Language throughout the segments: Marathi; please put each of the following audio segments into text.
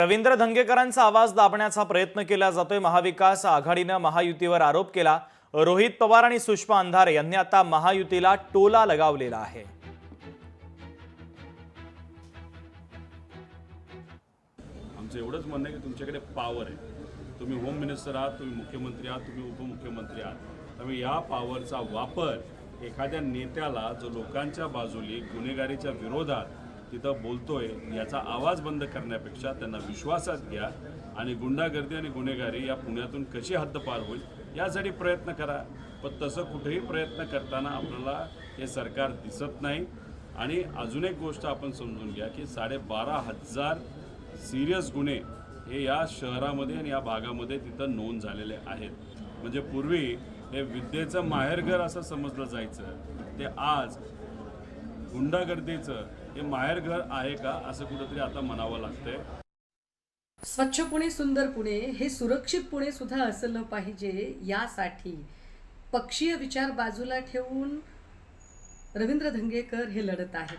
रवींद्र धंगेकरांचा आवाज दाबण्याचा प्रयत्न केला जातोय। महाविकास आघाडीने महायुतीवर आरोप केला। रोहित पवार आणि सुषमा अंधारे यांनी आता महायुतीला टोला लगावलेला आहे। आमचं एवढंच म्हणणं आहे की तुमच्याकडे पॉवर आहे, तुम्ही होम मिनिस्टर आहात, तुम्ही मुख्यमंत्री आहात, तुम्ही उपमुख्यमंत्री आहात, त्यामुळे या पॉवरचा वापर एखाद्या नेत्याला जो लोकांच्या बाजूने गुन्हेगारीच्या विरोधात तिथं बोलतोय याचा आवाज बंद करण्यापेक्षा त्यांना विश्वासात घ्या आणि गुंडागर्दी आणि गुन्हेगारी या पुण्यातून कशी हद्दपार होईल यासाठी प्रयत्न करा। पण तसं कुठेही प्रयत्न करताना आपल्याला हे सरकार दिसत नाही। आणि अजून एक गोष्ट आपण समजून घ्या की 12,500 सिरियस गुन्हे हे या शहरामध्ये आणि या भागामध्ये तिथं नोंद झालेले आहेत। म्हणजे पूर्वी हे विद्येचं माहेरघर असं समजलं जायचं, ते आज गुंडागर्दीचं हे माहेरघर आहे का असं कुठेतरी आता म्हणावं लागतंय। स्वच्छ पुणे सुंदर पुणे हे सुरक्षित पुणे सुद्धा असलं पाहिजे, यासाठी पक्षीय विचार बाजूला ठेवून रवींद्र धंगेकर हे लढत आहेत।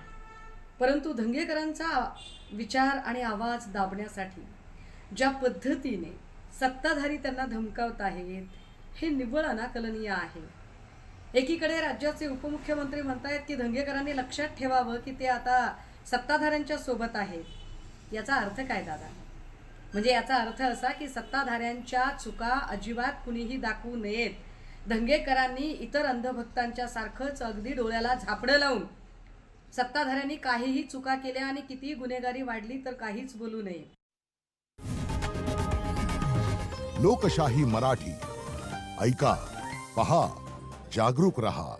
परंतु धंगेकरांचा विचार आणि आवाज दाबण्यासाठी ज्या पद्धतीने सत्ताधारी त्यांना धमकावत आहेत हे निव्वळ अनाकलनीय आहे। एकीकडे राज्याचे उपमुख्यमंत्री म्हणतायत की धंगेकरांनी लक्षात ठेवावं की ते आता सत्ताधाऱ्यांच्या सोबत आहेत। याचा अर्थ काय दादा? म्हणजे याचा अर्थ असा की सत्ताधाऱ्यांच्या चुका अजिबात कुणीही दाखवू नयेत। धंगेकरांनी इतर अंधभक्तांच्या सारखंच अगदी डोळ्याला झापडं लावून सत्ताधाऱ्यांनी काहीही चुका केल्या आणि कितीही गुन्हेगारी वाढली तर काहीच बोलू नये। लोकशाही मराठी ऐका, पहा, जागरूक रहा।